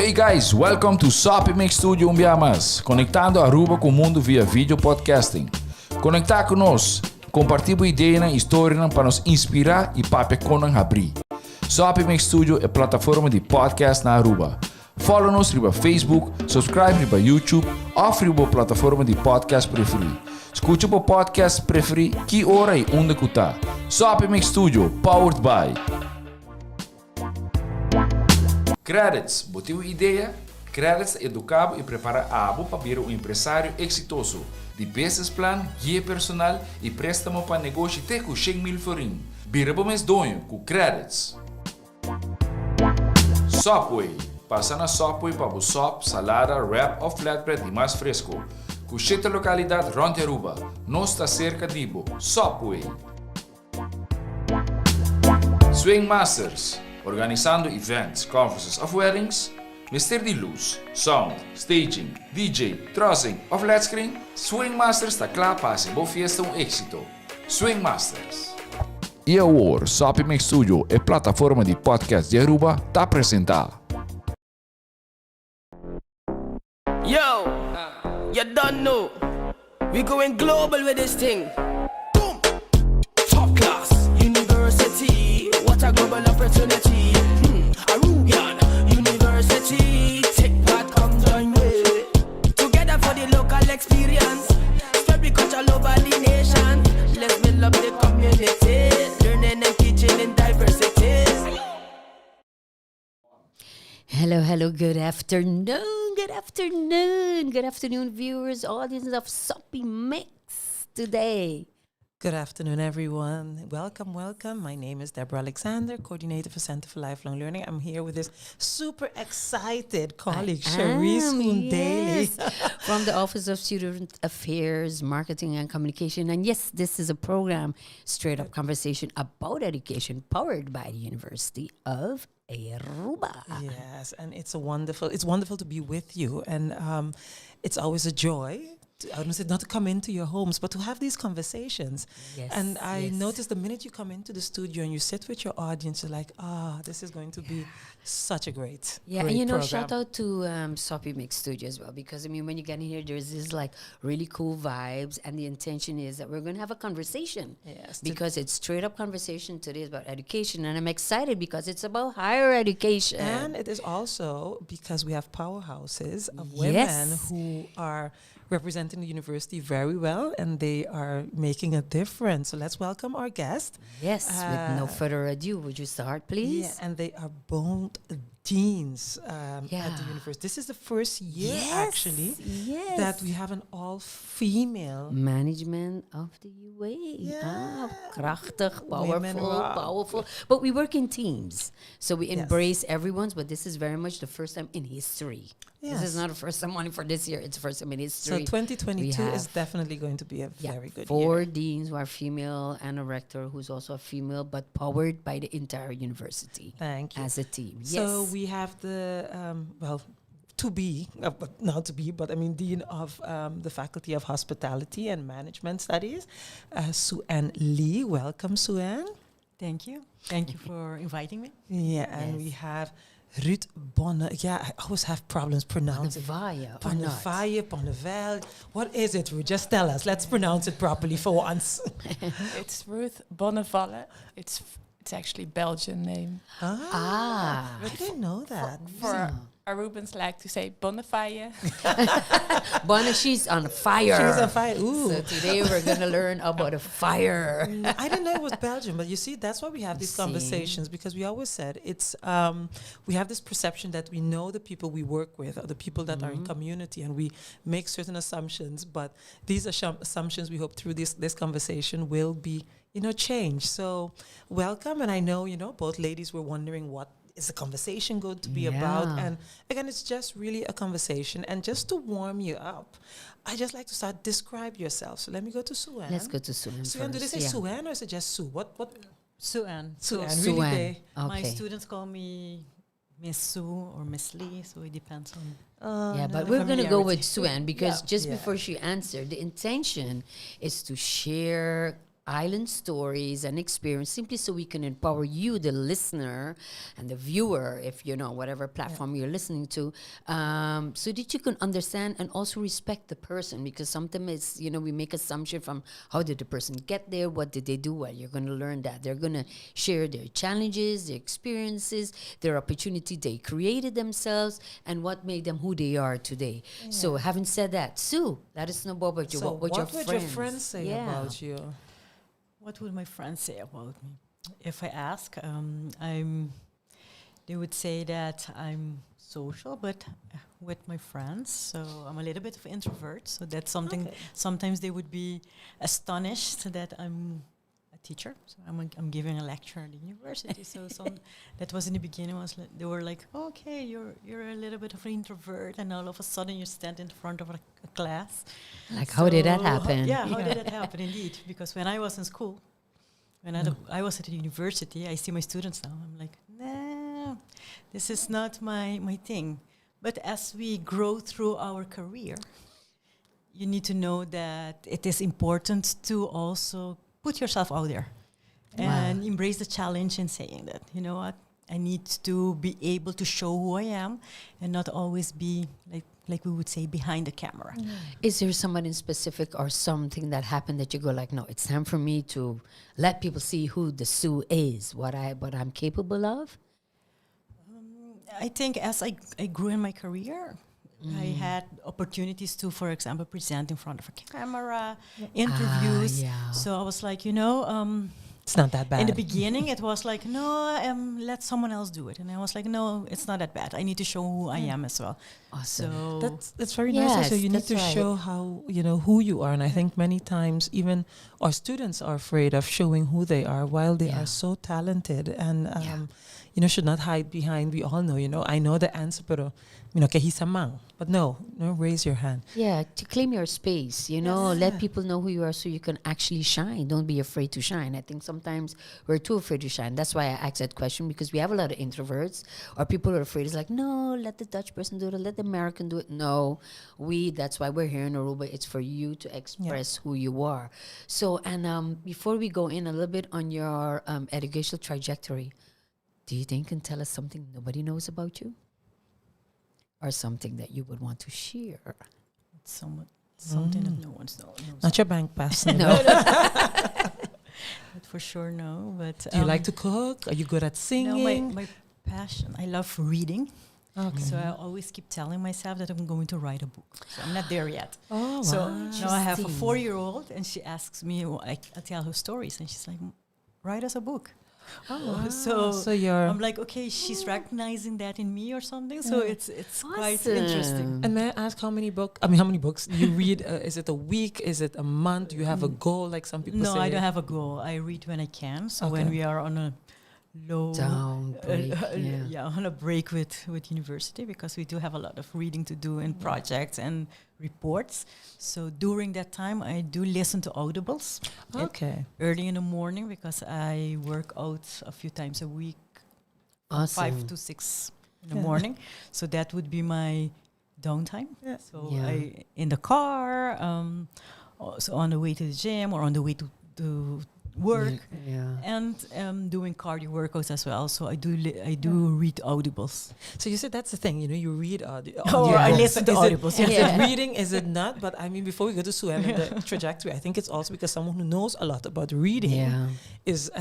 Hey guys, welcome to SAP Mix Studio Umbiamas, conectando Aruba com o mundo via vídeo podcasting. Conectar conosco, compartilhar ideias e histórias para nos inspirar e para conan abrir. SAP Mix Studio é plataforma de podcast na Aruba. Follow-nos riba Facebook, subscribe riba YouTube ou riba plataforma de podcast preferido. Escute o podcast preferido que hora e onde que está. SAP Mix Studio, powered by Credits, botou ideia? Credits educava e prepara a abo para vir um empresário exitoso. De business plan, guia personal e préstamo para negócio até com 100 mil florim. Vira para mês donho com Credits. Subway, passa na Subway para o sop, salada, wrap ou flatbread e mais fresco. Com 7 localidades rond Aruba, não está cerca de Ibo. Subway. Swing Masters, organizando events, conferences of weddings, Mr. de luz, sound, staging, DJ, trussing of flat screen, Swing Masters está claro para ser boa festa éxito. Swing Masters. E agora, SAP Mix Studio é plataforma de podcast de Aruba, está apresentar. Yo, you don't know, we going global with this thing. Boom, top class, university, what a global opportunity. Aruba University, take part, come join me. Together for the local experience, spread the culture over the nation. Let's build up the community, learning and teaching in diversity. Hello, good afternoon, viewers, audience of Soppy Mix today. Good afternoon, everyone. Welcome. My name is Deborah Alexander, coordinator for Center for Lifelong Learning. I'm here with this super excited colleague, Charisse Hoendeli. From the Office of Student Affairs, Marketing and Communication. And yes, this is a program, straight up conversation about education, powered by the University of Aruba. Yes, and it's wonderful to be with you, and it's always a joy. I don't say not to come into your homes, but to have these conversations. Yes, and I noticed the minute you come into the studio and you sit with your audience, you're like, this is going to be such a great and program. shout out to Soppy Mix Studio as well, because I mean, when you get in here, there's this like really cool vibes, and the intention is that we're going to have a conversation. Yes, because it's straight up conversation today is about education, and I'm excited because it's about higher education. And it is also because we have powerhouses of women who are representing the university very well, and they are making a difference. So let's welcome our guest. Yes, with no further ado, would you start, please? Yeah, and they are both deans at the university. This is the first year, actually, that we have an all-female management of the UA. Krachtig, Women, powerful. But we work in teams, so we embrace everyone's. But this is very much the first time in history. Yes. This is not the first time only for this year. It's the first time in history. So 2022 is definitely going to be a very good 4 year. deans who are female and a rector who's also a female, but powered by the entire university. Thank you. As a team. So we have the, Dean of the Faculty of Hospitality and Management Studies, Sue-Ann Lee. Welcome, Sue-Ann. Thank you. Thank you for inviting me. Yeah, and we have Ruud Bonne. Yeah, I always have problems pronouncing Bonneval. What is it, Ruud? Just tell us. Let's pronounce it properly for once. It's Ruth Bonnevalle. It's actually Belgian name. I didn't know that. For Arubans like to say Bonnevalle. Bonne, she's on fire. She's on fire. Ooh. So today we're going to learn about a fire. I didn't know it was Belgium, but you see, that's why we have these conversations, because we always said it's, we have this perception that we know the people we work with or the people that are in community, and we make certain assumptions, but these assumptions we hope through this conversation will be, change. So welcome. And I know, both ladies were wondering what is the conversation going to be about. And again, it's just really a conversation. And just to warm you up, I just like to start, describe yourself. So let me go to Sue-Ann. Let's go to Sue-Ann Sue-Ann, do they say Sue-Ann or is it just Sue? What? Sue-Ann. Sue-Ann, Sue-Ann. really? My students call me Miss Sue or Miss Lee, so it depends on. But we're going to go with Sue-Ann because before she answered, the intention is to share island stories and experience, simply so we can empower you, the listener, and the viewer, if you know whatever platform you're listening to, so that you can understand and also respect the person. Because sometimes it's, we make assumption from how did the person get there, what did they do. Well, you're going to learn that they're going to share their challenges, their experiences, their opportunity they created themselves, and what made them who they are today. So having said that, Sue, let us know about you. So what would your friends say about you? What would my friends say about me? If I ask, they would say that I'm social, but with my friends. So I'm a little bit of an introvert. So that's something. Okay. Sometimes they would be astonished that I'm a teacher. So I'm giving a lecture at the university. So that was in the beginning. They were like, okay, you're a little bit of an introvert, and all of a sudden you stand in front of a class. Like, how did that happen? How did that happen? Indeed, because when I was in school, when I was at the university, I see my students now. I'm like, nah, this is not my thing. But as we grow through our career, you need to know that it is important to also put yourself out there and embrace the challenge in saying that, you know what, I need to be able to show who I am and not always be like we would say behind the camera. Is there someone in specific or something that happened that you go like, no, it's time for me to let people see who the Sue is, what I'm capable of? I think as I grew in my career, I had opportunities to, for example, present in front of a camera, interviews. So I was like, It's not that bad. in the beginning, it was like, no, let someone else do it. And I was like, no, it's not that bad. I need to show who I am as well. Awesome. So That's very nice. So you need to show how, who you are. And I think many times even our students are afraid of showing who they are while they are so talented and, should not hide behind, we all know, I know the answer, pero, que he's a man. But no, raise your hand. Yeah, to claim your space, let people know who you are so you can actually shine. Don't be afraid to shine. I think sometimes we're too afraid to shine. That's why I asked that question, because we have a lot of introverts or people are afraid. It's like, no, let the Dutch person do it, let the American do it. No, that's why we're here in Aruba. It's for you to express who you are. So, and before we go in a little bit on your educational trajectory, do you think you can tell us something nobody knows about you? Or something that you would want to share? it's something that no one knows. Not your bank pass. No. But for sure, no. But Do you like to cook? Are you good at singing? No, my passion, I love reading. Okay. So I always keep telling myself that I'm going to write a book. So I'm not there yet. Oh, So wow. now I have a 4-year-old, and she asks me, I tell her stories, and she's like, write us a book. Oh, So you're... I'm like, okay, she's recognizing that in me or something. So it's quite interesting. And may I ask how many books you read? Is it a week? Is it a month? Do you have a goal like some people say? No, I don't have a goal. I read when I can. So when we are on a low Down break, on a break with university, because we do have a lot of reading to do in projects and reports. So during that time, I do listen to audibles. Okay. Early in the morning, because I work out a few times a week, Awesome. 5 to 6 in the morning. So that would be my downtime. Yeah. So Yeah. I in the car, so on the way to the gym or on the way to work, and doing cardio workouts as well. So I do read audibles. So you said that's the thing, you read I listen to audibles. Is it reading? Is it not? But I mean, before we go to Sue and the trajectory, I think it's also because someone who knows a lot about reading is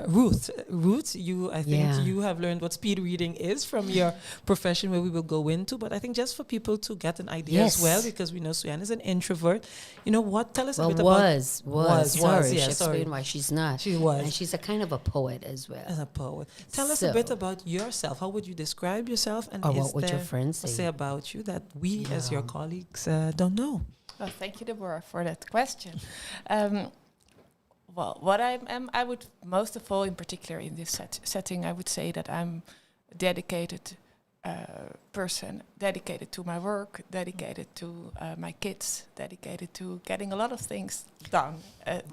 Ruth. Ruth, I think you have learned what speed reading is from your profession, where we will go into. But I think just for people to get an idea as well, because we know Suyan is an introvert. What? Tell us a bit about... Sorry, yeah, she explained why she's not. She was. And she's a kind of a poet as well. As a poet. Tell us a bit about yourself. How would you describe yourself? And or what would your friends say about you that we as your colleagues don't know? Well, thank you, Deborah, for that question. Well, what I would most of all, in particular in this setting, I would say that I'm a dedicated person, dedicated to my work, dedicated to my kids, dedicated to getting a lot of things done.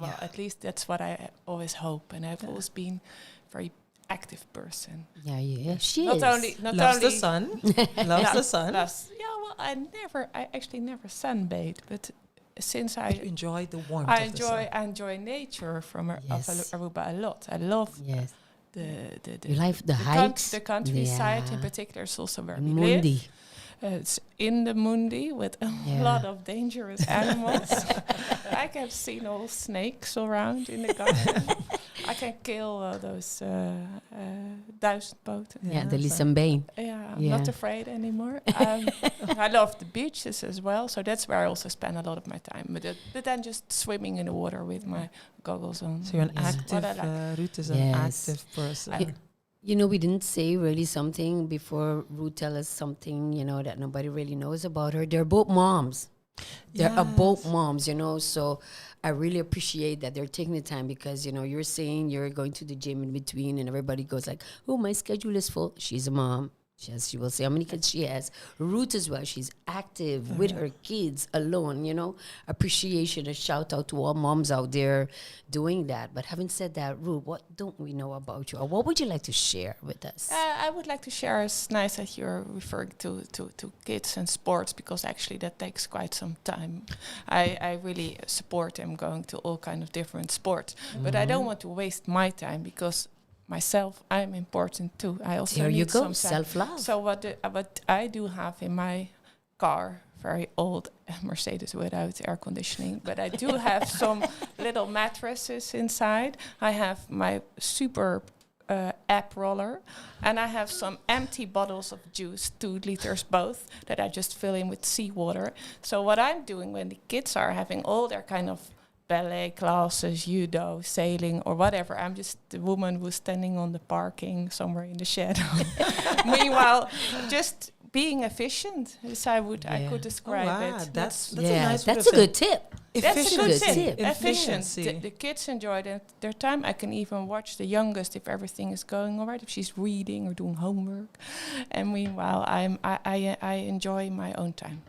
Well, at least that's what I always hope, and I've always been a very active person. Yeah, she not is. Only loves the sun. Loves the sun. I actually never sunbathe, but since But you enjoy the warmth I of the sun. enjoy nature from Yes. Aruba a lot. I love Yes. the You like the hikes? the countryside in Yeah. particular is also where we Mundi. live. It's in the Mundi with a Yeah. lot of dangerous animals. I have seen all snakes around in the garden. I can kill those duizendpoten. Yeah, the so- Lisambane. Yeah, I'm Yeah. not afraid anymore. I love the beaches as well, so that's where I also spend a lot of my time. But then just swimming in the water with my goggles on. So you're an Yeah. active, What I like. Ruth is Yes. an active person. I- You know, we didn't say really something before Ruth tell us something, that nobody really knows about her. They're both moms. They're both Yes. moms, so I really appreciate that they're taking the time because, you're saying you're going to the gym in between and everybody goes like, oh, my schedule is full. She's a mom. She will say how many kids she has. Ruth as well. She's active with her kids alone, Appreciation, a shout out to all moms out there doing that. But having said that, Ruth, what don't we know about you? Or what would you like to share with us? I would like to share. It's nice that you're referring to kids and sports because actually that takes quite some time. I really support them going to all kind of different sports, but I don't want to waste my time because myself, I'm important too. I also There need you go, some time. self-love. So what I do have in my car, very old Mercedes without air conditioning, but I do have some little mattresses inside. I have my super app roller, and I have some empty bottles of juice, 2 liters both, that I just fill in with seawater. So what I'm doing when the kids are having all their kind of ballet classes, judo, sailing, or whatever, I'm just the woman who's standing on the parking somewhere in the shadow. Meanwhile, just being efficient, as I could describe it. That's a yeah, nice way that's of a saying- good tip. That's a good Efficiency. tip. Efficient. Efficiency. The kids enjoy their time. I can even watch the youngest if everything is going all right, if she's reading or doing homework. And meanwhile, I enjoy my own time.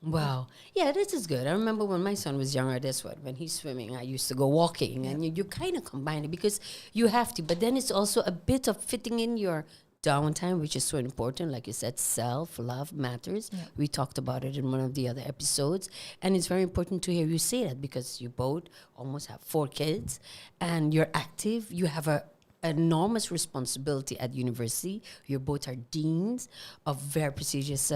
Wow. Yeah, this is good. I remember when my son was younger, that's what, when he's swimming, I used to go walking. And you kind of combine it because you have to. But then it's also a bit of fitting in your downtime, which is so important. Like you said, self-love matters. Yeah. We talked about it in one of the other episodes. And it's very important to hear you say that because you both almost have 4 kids and you're active. You have a enormous responsibility at university. You both are deans of very prestigious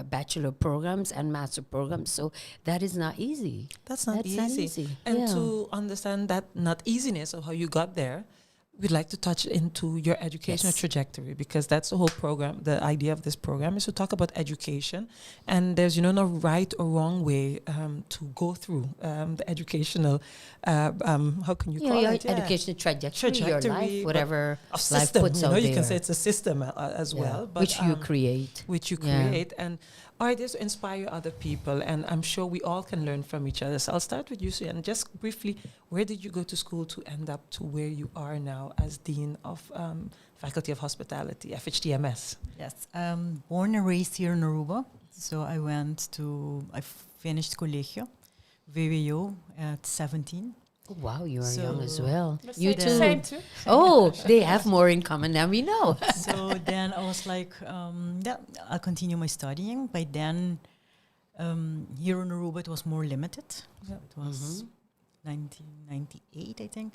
bachelor programs and master programs. So that is not easy. That's not easy. And Yeah. to understand that not easiness of how you got there, we'd like to touch into your educational Yes. trajectory because that's the whole program. The idea of this program is to talk about education, and there's no right or wrong way to go through the educational. How can you call Your it? educational trajectory, your Trajectory, life, but whatever Of life system, puts out you there. can say it's a system as well, but which you create. which you Yeah. create, and ideas to inspire other people, and I'm sure we all can learn from each other. So I'll start with you, Sue, and just briefly, where did you go to school to end up to where you are now as Dean of Faculty of Hospitality, FHTMS? Yes, born and raised here in Aruba. So I finished colegio, VWO at 17. Oh, wow, you are So- young as well. Let's You say the too. same too. Oh, they have more in common than we know. So then I was like, I'll continue my studying. By then, here in Aruba, it was more limited. Yeah. It was 1998, I think.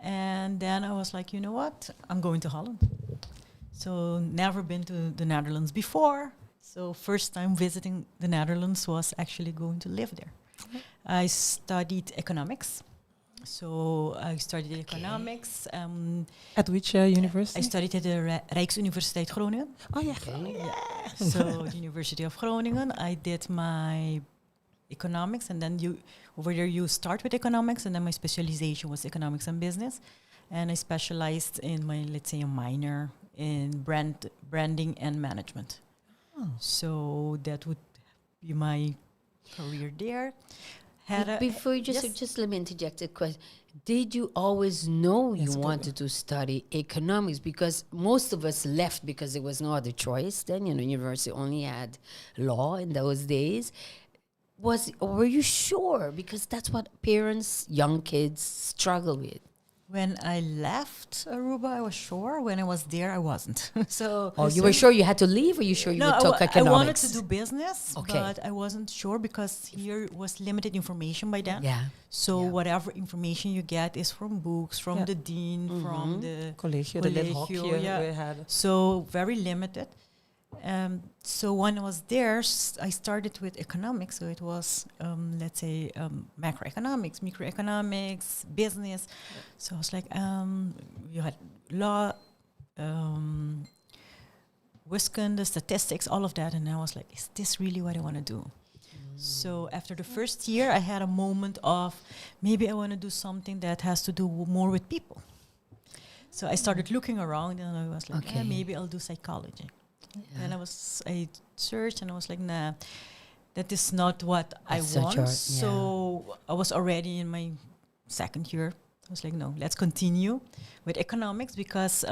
And then I was like, you know what? I'm going to Holland. So never been to the Netherlands before. So first time visiting the Netherlands was actually going to live there. I studied economics. So I studied economics. At which university? I studied at the Rijksuniversiteit Groningen. Oh yeah. So the University of Groningen. I did my economics, and then over there you start with economics, and then my specialization was economics and business, and I specialized in my, let's say, a minor in branding and management. Oh. So that would be my career there. Before you just let me interject a question. Did you always know Yes, you go wanted to study economics? Because most of us left because there was no other choice. Then, university only had law in those days. Were you sure? Because that's what parents, young kids struggle with. When I left Aruba, I was sure. When I was there, I wasn't. So. Oh, you were sure you had to leave, or you sure you No, would talk I economics? wanted to do business, Okay. but I wasn't sure because here was limited information by then. Yeah. So Yeah. whatever information you get is from books, from Yeah. the dean, from the Collegio, the little Collegio, hokje yeah. we had. So very limited. So when I was there, I started with economics. So it was, let's say, macroeconomics, microeconomics, business. So I was like, you had law, wiskunde, statistics, all of that. And I was like, is this really what I want to do? So after the first year, I had a moment of maybe I want to do something that has to do more with people. So I started looking around and I was like, Okay. maybe I'll do psychology. Yeah. And I searched and I was like, nah, that is not what I That's not want. your- So I was already in my second year. I was like, no, let's continue with economics because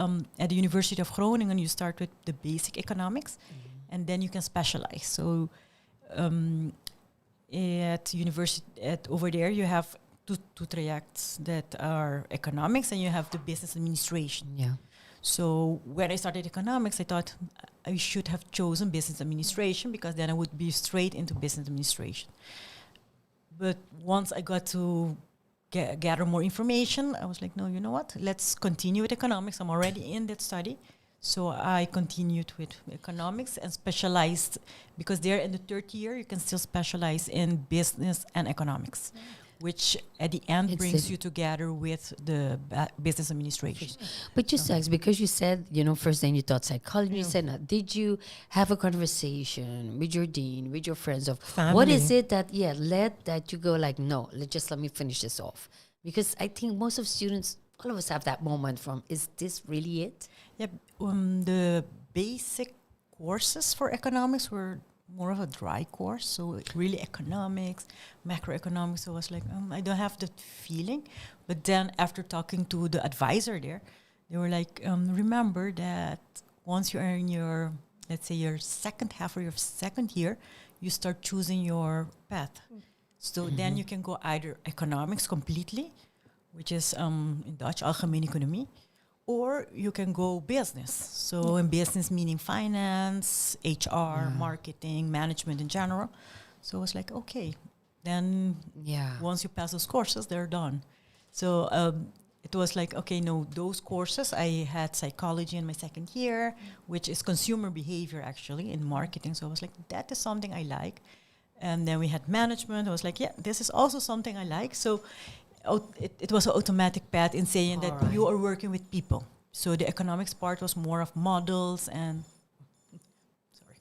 at the University of Groningen, you start with the basic economics and then you can specialize. So at university, over there, you have two trajects that are economics and you have the business administration. Yeah. So when I started economics, I thought I should have chosen business administration because then I would be straight into business administration. But once I got to gather more information, I was like, no, you know what? Let's continue with economics. I'm already in that study. So I continued with economics and specialized because there in the third year, you can still specialize in business and economics, which at the end brings you together with the business administration. But just ask, because you said, first then you thought psychology, you said, now, did you have a conversation with your dean, with your friends of what is it that, led that you go like, no, let me finish this off? Because I think most of students, all of us have that moment from, is this really it? Yeah, the basic courses for economics were more of a dry course, so really economics, macroeconomics. So I was like, I don't have that feeling. But then after talking to the advisor there, they were like, remember that once you are in your, let's say your second half or your second year, you start choosing your path. So then you can go either economics completely, which is in Dutch, algemene economie, or you can go business. So in business meaning finance, HR, marketing, management in general. So I was like, okay, then once you pass those courses, they're done. So it was like, okay, no, those courses, I had psychology in my second year, which is consumer behavior actually in marketing. So I was like, that is something I like. And then we had management. I was like, yeah, this is also something I like. So it was an automatic path in saying that you are working with people. So the economics part was more of models and... Sorry.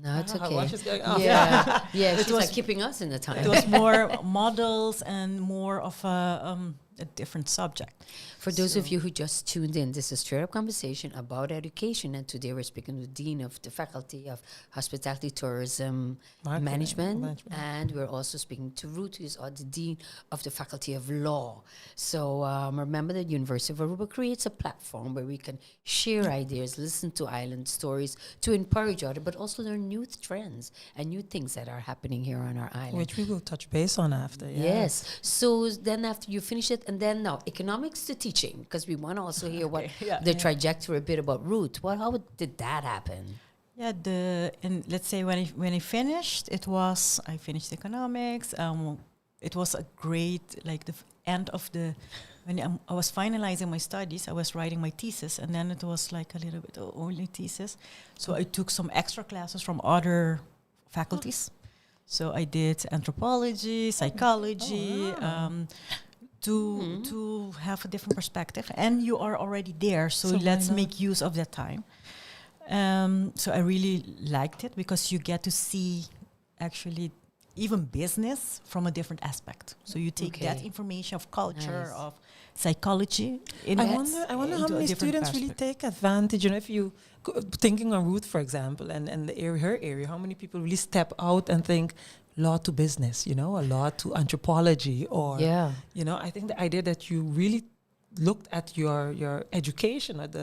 No, it's okay. Watch is going off. Yeah, It she's was- like keeping us in the time. It was more models and more of a different subject. For those of you who just tuned in, this is Straight Up Conversation about education, and today we're speaking to the Dean of the Faculty of Hospitality, Tourism, Management, and we're also speaking to Ruth, who is the Dean of the Faculty of Law. So remember that University of Aruba creates a platform where we can share ideas, listen to island stories to empower each other, but also learn new trends and new things that are happening here on our island. Which we will touch base on after. Yes. So then after you finish it, and then now economics to teaching, because we want to also hear what the trajectory a bit about Ruth. How did that happen? Yeah, let's say when I finished, I finished economics. It was a great, like the end of when I was finalizing my studies, I was writing my thesis, and then it was like a little bit only thesis. So I took some extra classes from other faculties. So I did anthropology, psychology, to have a different perspective. And you are already there, so let's make use of that time. So I really liked it because you get to see actually even business from a different aspect. So you take that information of culture, of psychology. I wonder how many students really take advantage. If you thinking on Ruth, for example, and her area, how many people really step out and think law to business, a law to anthropology, or I think the idea that you really looked at your education, at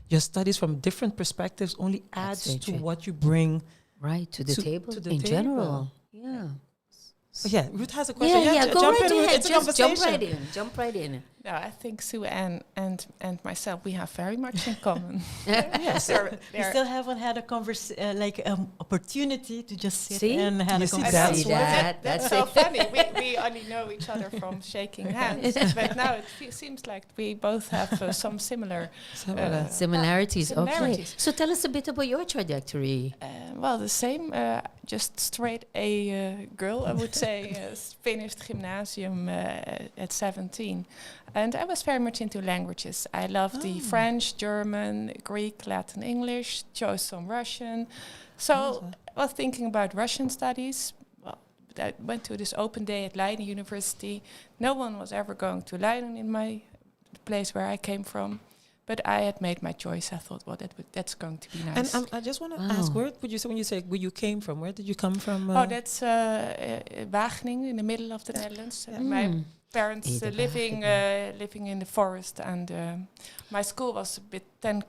your studies from different perspectives, only adds to what you bring to the table in general. Yeah. So Ruth has a question. Go right ahead. It's a Just conversation. jump right in. No, I think Sue and myself, we have very much in common. Yes. We still haven't had a opportunity to just sit See? and have You a see, conversation. That's so funny. We only know each other from shaking hands, but now it seems like we both have some similar Similarities. Okay. Similarities. So tell us a bit about your trajectory. well, the same. Just straight A girl, I would say. Finished gymnasium at 17. And I was very much into languages. I loved the French, German, Greek, Latin, English, chose some Russian. So I was thinking about Russian studies. Well, I went to this open day at Leiden University. No one was ever going to Leiden in the place where I came from. But I had made my choice. I thought, well, that's going to be nice. And I just want to ask, where would you say when you say where you came from? Where did you come from? That's Wageningen in the middle of the Netherlands. My parents living in the forest, and my school was a bit 10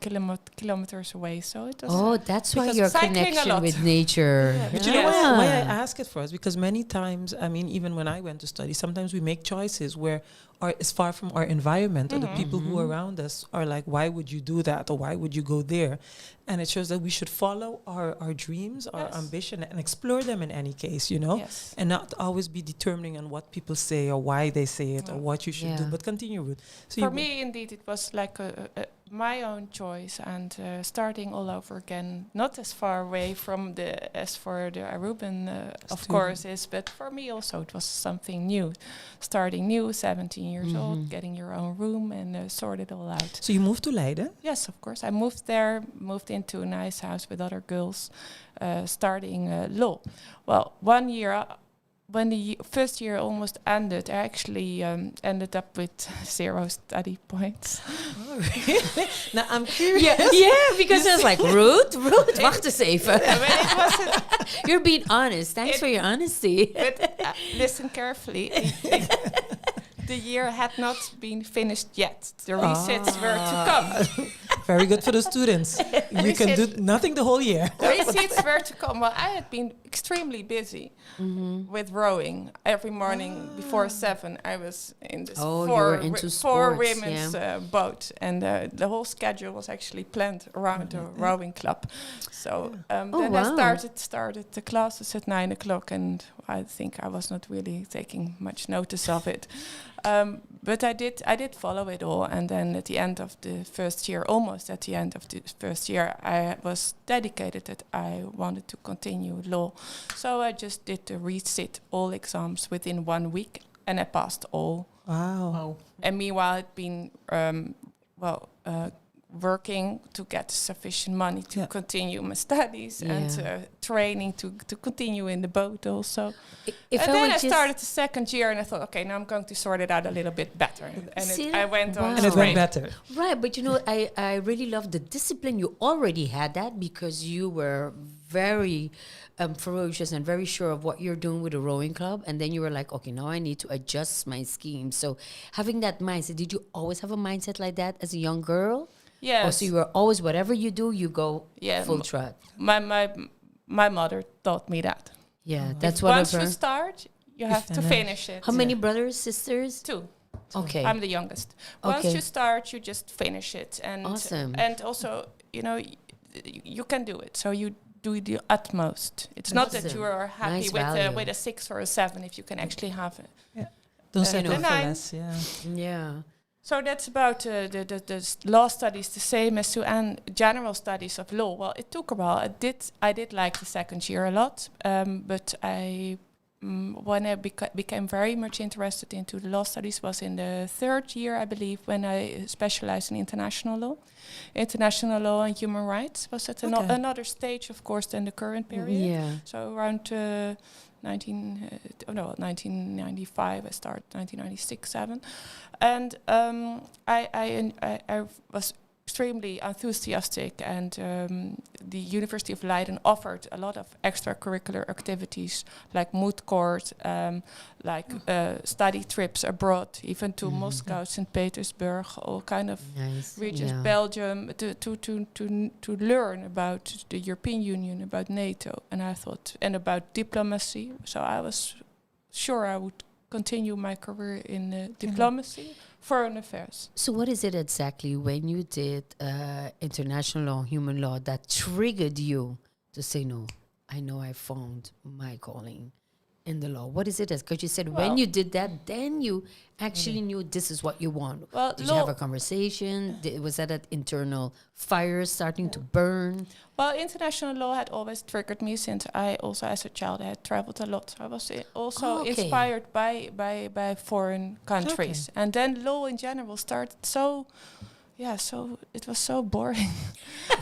kilometers away. So it was. That's why because your cycling a connection lot. with nature. Yeah, but you know why I ask it for us? Because many times, I mean, even when I went to study, sometimes we make choices where it's far from our environment, or the people who are around us are like, why would you do that, or why would you go there? And it shows that we should follow our dreams, our ambition, and explore them in any case, you know, and not always be determining on what people say or why they say it or what you should do, but continue with. So for me, indeed, it was like my own choice, and starting all over again, not as far away from as for the Aruban, of course, is, but for me also it was something new, starting new, 17 years old, getting your own room and sort it all out. So you moved to Leiden? Yes, of course. I moved there, moved into a nice house with other girls, starting law. Well, 1 year. When the first year almost ended, I actually ended up with 0 study points. Oh, really? Now I'm curious. Because I was like, Ruth, wacht eens even. It wasn't. You're being honest. Thanks for your honesty. But listen carefully. The year had not been finished yet. The resits were to come. Very good for the students. You can do nothing the whole year. The resits were to come. Well, I had been extremely busy with rowing. Every morning before 7, I was in this four women's boat. And the whole schedule was actually planned around the rowing club. So then I started the classes at 9 o'clock, and I think I was not really taking much notice of it. But I did follow it all, and then at the end of the first year, almost at the end of the first year, I was dedicated that I wanted to continue law. So I just did the resit all exams within 1 week, and I passed all. Wow. And meanwhile, I'd been working to get sufficient money to continue my studies and training to continue in the boat also. Then I started the second year, and I thought, okay, now I'm going to sort it out a little bit better. And I went on. And it went better. Right, but you know, I really love the discipline. You already had that because you were very ferocious and very sure of what you're doing with the rowing club. And then you were like, okay, now I need to adjust my scheme. So having that mindset, did you always have a mindset like that as a young girl? Yes. Oh, so you were always, whatever you do, you go full trot. My mother taught me that. Yeah, that's what once you start, you have to finish it. How many brothers, sisters? 2. Okay. I'm the youngest. Once you start, you just finish it. And awesome. And also, you know, you can do it. So you do the utmost. It's not that you are happy with a 6 or a 7 if you can actually have it. Yeah. Don't settle for 9. less. Yeah. So that's about the law studies, the same as and general studies of law. Well, it took a while. I did like the second year a lot, but when I became very much interested into the law studies was in the 3rd year, I believe, when I specialized in international law. International law and human rights was at another stage, of course, than the current period. Yeah. So around 1995, I started 1996, 7. And I was extremely enthusiastic, and the University of Leiden offered a lot of extracurricular activities like moot court, study trips abroad, even to Moscow, St. Petersburg, all kind of regions, Belgium, to learn about the European Union, about NATO, and about diplomacy. So I was sure I would continue my career in diplomacy, foreign affairs. So what is it exactly when you did international law, human law, that triggered you to say, no, I know I found my calling in the law? What is it? Because you said when you did that, then you actually knew this is what you want. Well, did you have a conversation? Was that an internal fire starting to burn? Well, international law had always triggered me since I also, as a child, had traveled a lot. I was also inspired by foreign countries. And then law in general started so it was so boring.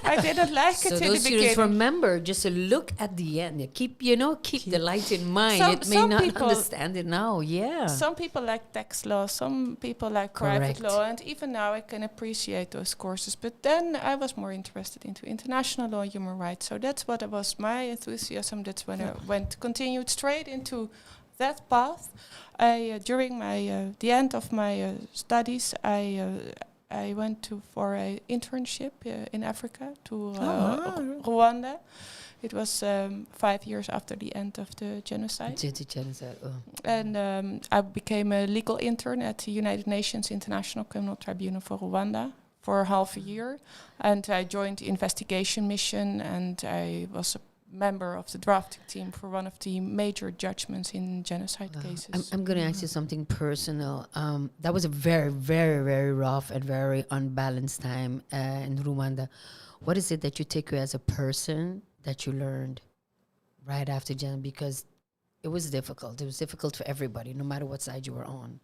I didn't like it in the beginning. So those students remember just to look at the end. Keep the light in mind. It may not understand it now. Yeah. Some people like tax law. Some people like private law. And even now I can appreciate those courses. But then I was more interested into international law and human rights. So that's what was my enthusiasm. That's when I continued straight into that path. During the end of my studies, I went for an internship in Africa to Rwanda. It was 5 years after the end of the genocide. And I became a legal intern at the United Nations International Criminal Tribunal for Rwanda for half a year. And I joined the investigation mission, and I was a member of the drafting team for one of the major judgments in genocide cases. I'm going to ask you something personal. That was a very, very, very rough and very unbalanced time in Rwanda. What is it that you take as a person that you learned right after genocide? Because it was difficult. It was difficult for everybody, no matter what side you were on.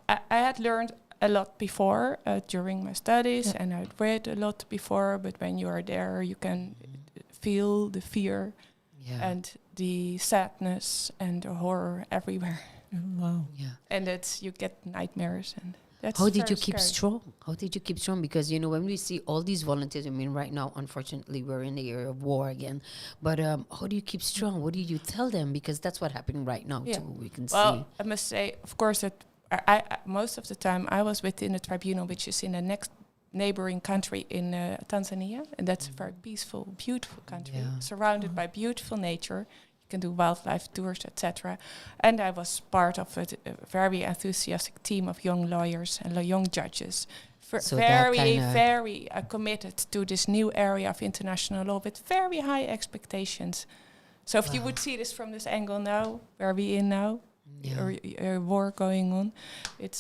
I had learned a lot before during my studies, and I'd read a lot before, but when you are there, you can feel the fear and the sadness and the horror everywhere. Wow. Yeah. And you get nightmares, and that's How did you very keep scary. strong? How did you keep strong? Because, when we see all these volunteers, I mean, right now, unfortunately, we're in the era of war again. But how do you keep strong? What do you tell them? Because that's what's happening right now, too. We can see. Well, I must say, of course, that I most of the time I was within the tribunal, which is in the next neighboring country in Tanzania, and that's a very peaceful, beautiful country, surrounded by beautiful nature. You can do wildlife tours, etc. And I was part of a very enthusiastic team of young lawyers and young judges, So very committed to this new area of international law with very high expectations. So if you would see this from this angle now, where we in now, or war going on, it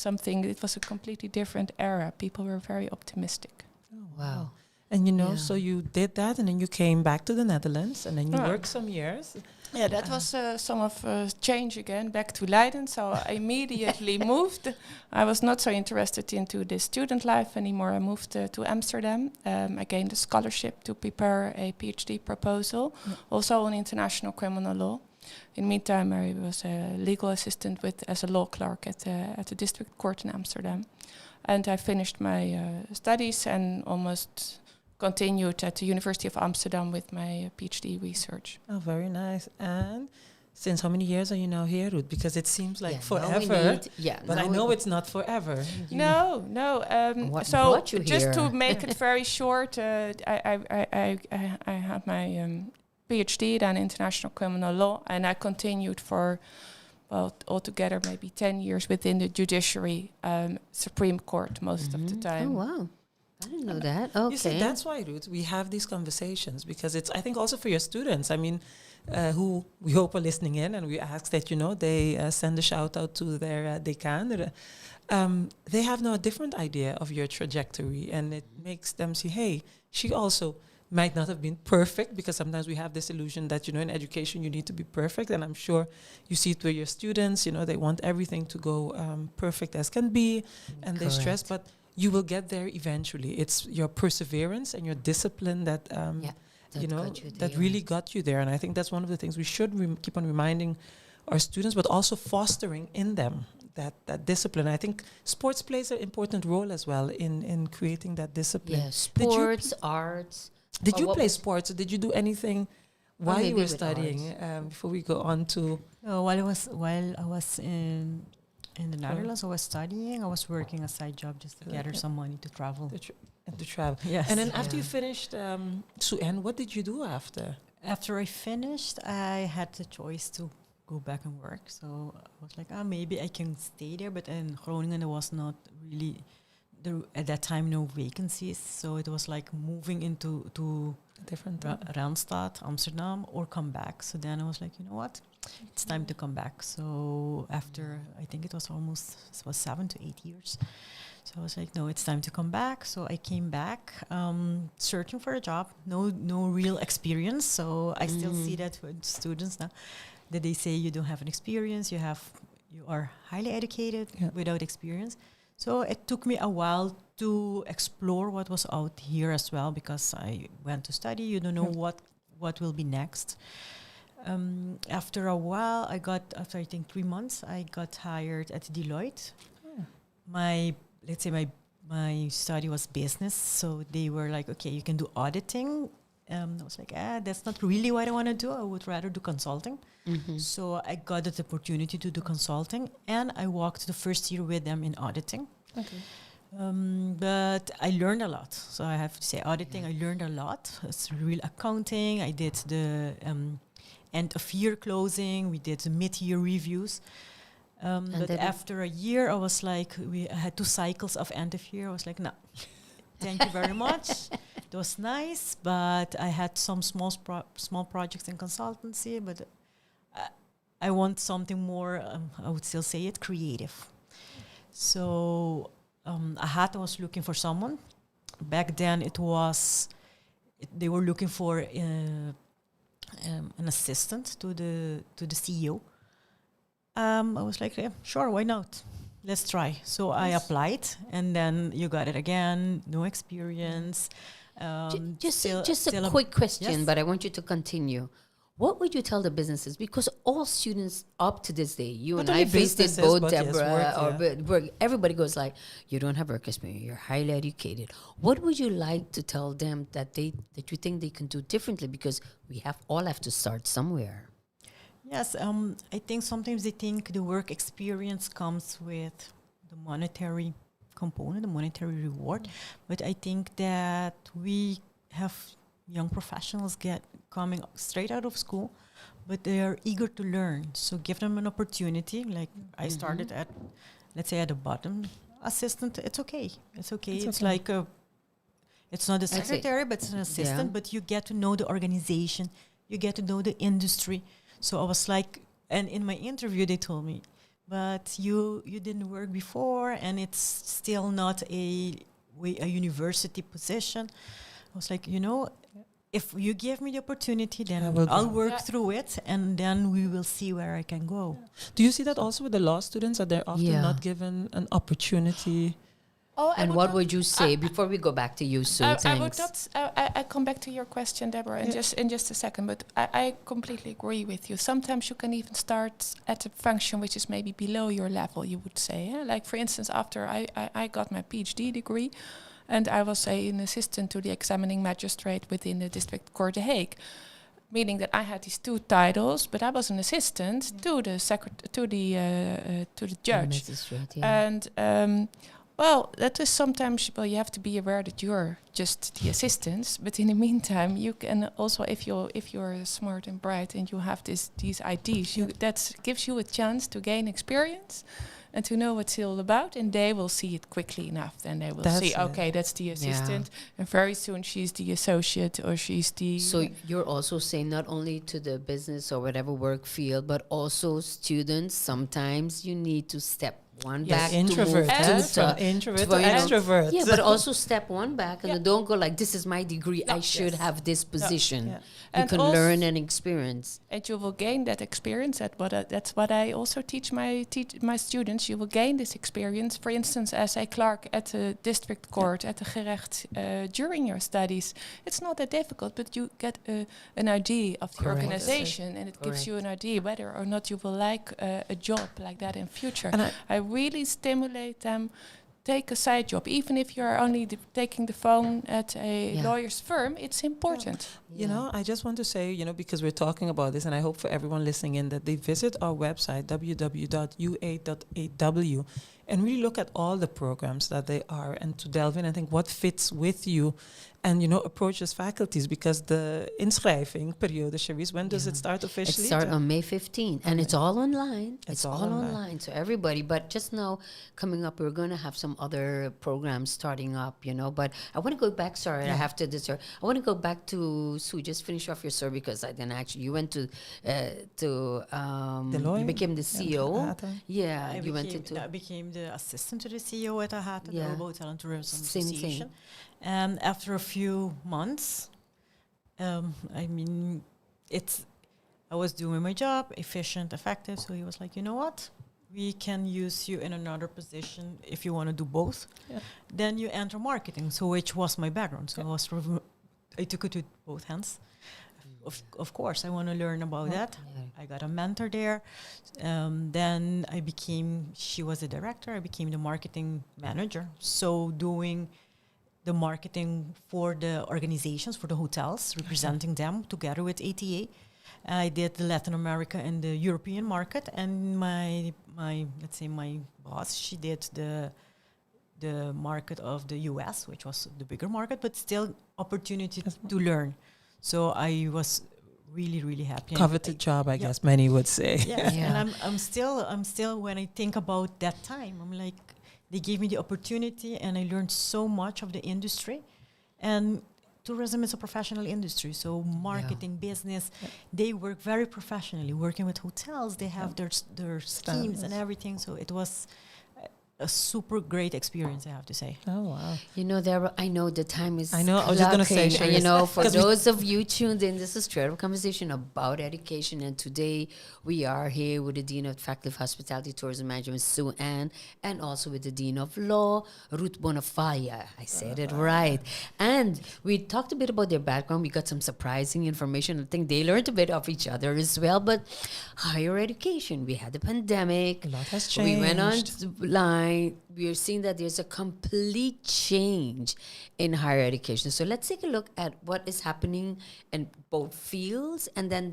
was a completely different era. People were very optimistic. Oh, wow. And so you did that, and then you came back to the Netherlands, and then you worked some years. Yeah, that was some of change again, back to Leiden. So I immediately moved. I was not so interested into the student life anymore. I moved to Amsterdam. I gained a scholarship to prepare a PhD proposal, also on international criminal law. In the meantime, I was a legal assistant as a law clerk at the district court in Amsterdam. And I finished my studies and almost continued at the University of Amsterdam with my PhD research. Oh, very nice. And since how many years are you now here, Ruth? Because it seems like forever. But I know it's not forever. No. What So brought you just here? to make it very short, I had my PhD in international criminal law, and I continued for, altogether maybe 10 years within the judiciary, Supreme Court most of the time. Oh, wow. I didn't know that. Okay. You see, that's why, Ruth, we have these conversations, because it's, I think, also for your students, I mean, who we hope are listening in, and we ask that, they send a shout out to their decan. They have now a different idea of your trajectory, and it makes them see, hey, she also might not have been perfect, because sometimes we have this illusion that, in education you need to be perfect. And I'm sure you see it with your students, they want everything to go perfect as can be, and they stress, but you will get there eventually. It's your perseverance and your discipline that, that really got you there. And I think that's one of the things we should keep on reminding our students, but also fostering in them that discipline. I think sports plays an important role as well in creating that discipline. Yeah, sports, arts. Did you play sports, or did you do anything while you were studying? Before we go on to... While I was in the Netherlands, I was studying. I was working a side job just to gather some money to travel. To travel. Yes. And then after you finished Suen, what did you do after? After I finished, I had the choice to go back and work. So I was like, maybe I can stay there. But in Groningen, there was not really, at that time, no vacancies. So it was like moving into Different. Randstad, Amsterdam, or come back. So then I was like, you know what? It's time to come back. So after, I think it was 7 to 8 years. So I was like, no, it's time to come back. So I came back, searching for a job. No real experience. So I still see that with students now, that they say you don't have an experience. You are highly educated without experience. So it took me a while to explore what was out here as well, because I went to study. You don't know what will be next. After a while, after I think 3 months, I got hired at Deloitte. My study was business, so they were like, okay, you can do auditing. I was like, that's not really what I want to do. I would rather do consulting. So I got the opportunity to do consulting, and I walked the first year with them in auditing. Okay. But I learned a lot. So I have to say, auditing, I learned a lot. It's real accounting. I did the end of year closing. We did the mid-year reviews. But after a year, I was like, I had 2 cycles of end of year. I was like, no, thank you very much. It was nice, but I had some small projects in consultancy, but I want something more, I would still say it, creative. So I was looking for someone. Back then they were looking for an assistant to the CEO. I was like, yeah, sure, why not? Let's try. So I applied, and then you got it again, no experience. Just a quick question, yes? but I want you to continue. What would you tell the businesses? Because all students up to this day, you Not and I only faced it, businesses, both but yes, Deborah, work, everybody goes like, you don't have work experience, you're highly educated. What would you like to tell them that you think they can do differently? Because we all have to start somewhere. Yes, I think sometimes they think the work experience comes with the monetary component, the monetary reward. But I think that we have young professionals coming straight out of school, but they are eager to learn. So give them an opportunity. Like I started at, let's say at the bottom, assistant. It's okay. It's like it's not a secretary, but it's an assistant. But you get to know the organization. You get to know the industry. So I was like, and in my interview they told me, but you didn't work before, and it's still not a university position. I was like, if you give me the opportunity, then I'll work through it, and then we will see where I can go. Yeah. Do you see that also with the law students, that they're often not given an opportunity? And what would you say before we go back to you, Sue? I would not. I come back to your question, Deborah, in just a second. But I completely agree with you. Sometimes you can even start at a function which is maybe below your level. You would say, like for instance, after I got my PhD degree, and I was an assistant to the examining magistrate within the district court, The Hague, meaning that I had these 2 titles, but I was an assistant to the judge, and. Well, that is sometimes, you have to be aware that you're just the assistant. But in the meantime, you can also, if you're smart and bright and you have these ideas, that gives you a chance to gain experience and to know what it's all about. And they will see it quickly enough. Then they will see, okay, that's the assistant. And very soon she's the associate, or she's the... So you're also saying not only to the business or whatever work field, but also students, sometimes you need to step one back introvert, to introvert to extrovert. Yeah, but also step one back and don't go like, this is my degree, I should have this position. You and can learn and experience. And you will gain that experience. That's what I also teach my students. You will gain this experience, for instance, as a clerk at the district court, at the gerecht, during your studies. It's not that difficult, but you get an idea of the organization, and it gives you an idea whether or not you will like a job like that in future. And I really stimulate them. Take a side job, even if you're only taking the phone at a lawyer's firm. It's important. I just want to say, because we're talking about this, and I hope for everyone listening in that they visit our website, www.ua.aw, and really look at all the programs that they are, and to delve in and think what fits with you, and approach as faculties, because the inschrijving periode, Cherise, when does it start officially? It starts on May 15th, and it's all online. It's all all online, so everybody. But just now, coming up, we're going to have some other programs starting up, But I want to go back. Sorry, I have to disturb. I want to go back to Sue. Just finish off your story, because I didn't actually. You went to you became the CEO. Yeah, you went into. I became the assistant to the CEO at AHATA, the Aruba Hotel and Tourism Same Association. thing. And after a few months, I was doing my job, efficient, effective. So he was like, you know what? We can use you in another position if you want to do both. Yeah. Then you enter marketing, so which was my background. So I took it with both hands. Of course, I want to learn about that. Yeah. I got a mentor there. Then she was the director. I became the marketing manager. So doing the marketing for the organizations, for the hotels, representing them together with ATA. I did the Latin America and the European market, and my boss, she did the market of the US, which was the bigger market, but still opportunity to learn. So I was really, really happy. Coveted job, I guess many would say. Yes, and I'm still when I think about that time, I'm like, they gave me the opportunity, and I learned so much of the industry. And tourism is a professional industry, so marketing, business, they work very professionally. Working with hotels, they have their schemes and everything. So it was a super great experience, I have to say. Oh, wow. I know the time is I was just going to say, for those of you tuned in, this is Straight Up Conversation about education, and today we are here with the Dean of Faculty of Hospitality, Tourism Management, Sue Ann, and also with the Dean of Law, Ruth Bonafaya. I said it right. And we talked a bit about their background. We got some surprising information. I think they learned a bit of each other as well. But higher education, we had the pandemic. A lot has changed. We went online. We are seeing that there's a complete change in higher education. So let's take a look at what is happening in both fields, and then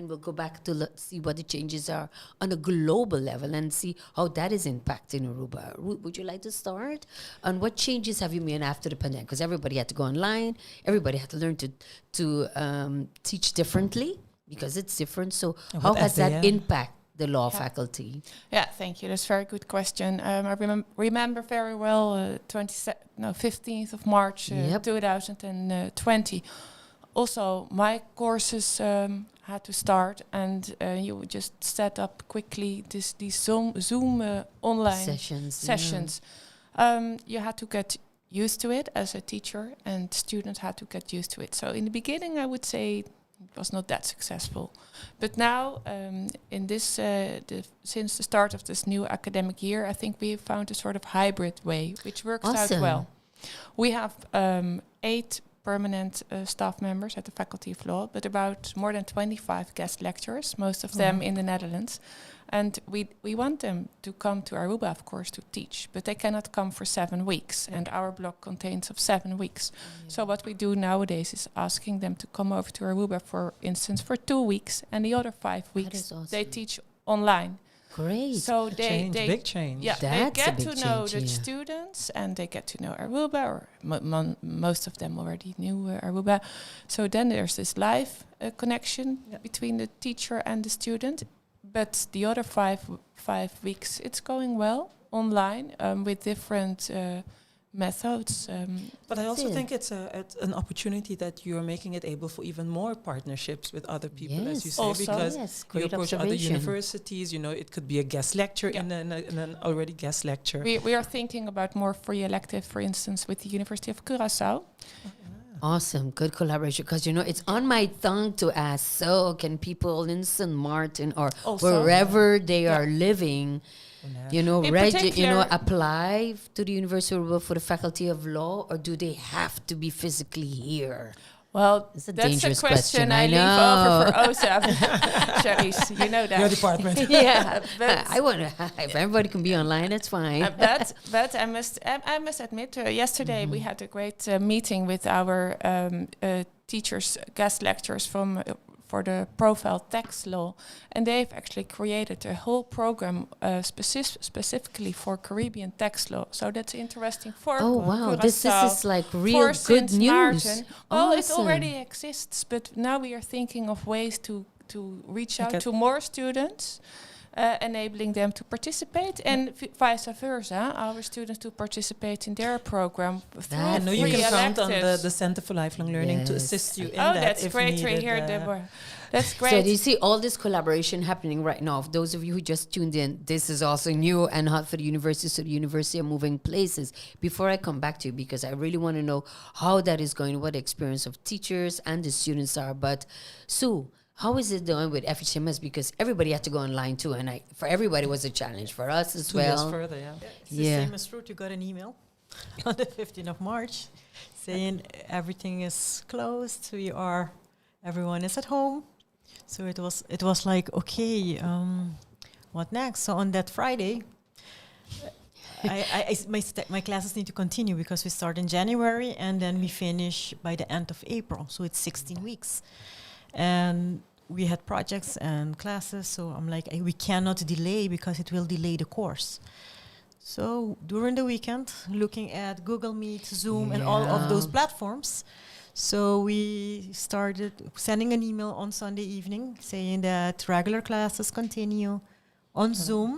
we'll go back to see what the changes are on a global level and see how that is impacting Aruba. Ruth, would you like to start? And what changes have you made after the pandemic? Because everybody had to go online. Everybody had to learn to teach differently because it's different. So how has that impacted the law faculty? Yeah, thank you. That's a very good question. I remember very well 15th of March 2020. Also, my courses had to start, and you would just set up quickly these Zoom online sessions. You had to get used to it as a teacher, and students had to get used to it. So in the beginning, I would say it was not that successful. But now, in this since the start of this new academic year, I think we found a sort of hybrid way, which works out well. We have 8 permanent staff members at the Faculty of Law, but about more than 25 guest lecturers, most of them in the Netherlands. And we want them to come to Aruba, of course, to teach, but they cannot come for 7 weeks, and our block contains of 7 weeks. So what we do nowadays is asking them to come over to Aruba, for instance, for 2 weeks, and the other 5 weeks they teach online. Great. So they big change. Yeah, they get to know the students, and they get to know Aruba, or most of them already knew Aruba. So then there's this live connection between the teacher and the student. But the other 5 weeks, it's going well online with different methods. But I also think it's an opportunity that you're making it able for even more partnerships with other people, as you say, also, because you approach other universities. It could be a guest lecture in an already guest lecture. We are thinking about more free elective, for instance, with the University of Curaçao. Awesome, good collaboration. Because it's on my tongue to ask. So, can people in St. Martin or wherever they are living, apply to the University of Aruba for the Faculty of Law, or do they have to be physically here? Well, it's a that's dangerous a question I know. leave over for OSAP. Cherise, you know that. Your department. But I want to. If everybody can be online, that's fine. But I must admit, yesterday we had a great meeting with our teachers, guest lecturers for for the profile tax law, and they've actually created a whole program specifically for Caribbean tax law. So that's interesting for Oh wow, this Curaçao, is like for real good Sint news. Maarten. Well, it Awesome. already exists, but now we are thinking of ways to reach out Okay. to more students, enabling them to participate, and vice versa, our students to participate in their program. That I know you is- can count on electives. the Center for Lifelong Learning to Yes. assist you in Oh, that. that's if great to needed, hear, Deborah. That's So great. do you see all this collaboration happening right now? For those of you who just tuned in, this is also new and hot for the university. So the university are moving places. Before I come back to you, because I really want to know how that is going, what the experience of teachers and the students are. But Sue, how is it going with FHMS? Because everybody had to go online too, and for everybody it was a challenge. For us as 2 years well. further, yeah. It's the Yeah. same as Ruth. You got an email on the 15th of March saying everything is closed. Everyone is at home. So it was like, okay, what next? So on that Friday, my classes need to continue because we start in January and then we finish by the end of April. So it's 16 weeks. And we had projects and classes. So I'm like, we cannot delay because it will delay the course. So during the weekend, looking at Google Meet, Zoom, and all of those platforms, so we started sending an email on Sunday evening saying that regular classes continue on Zoom.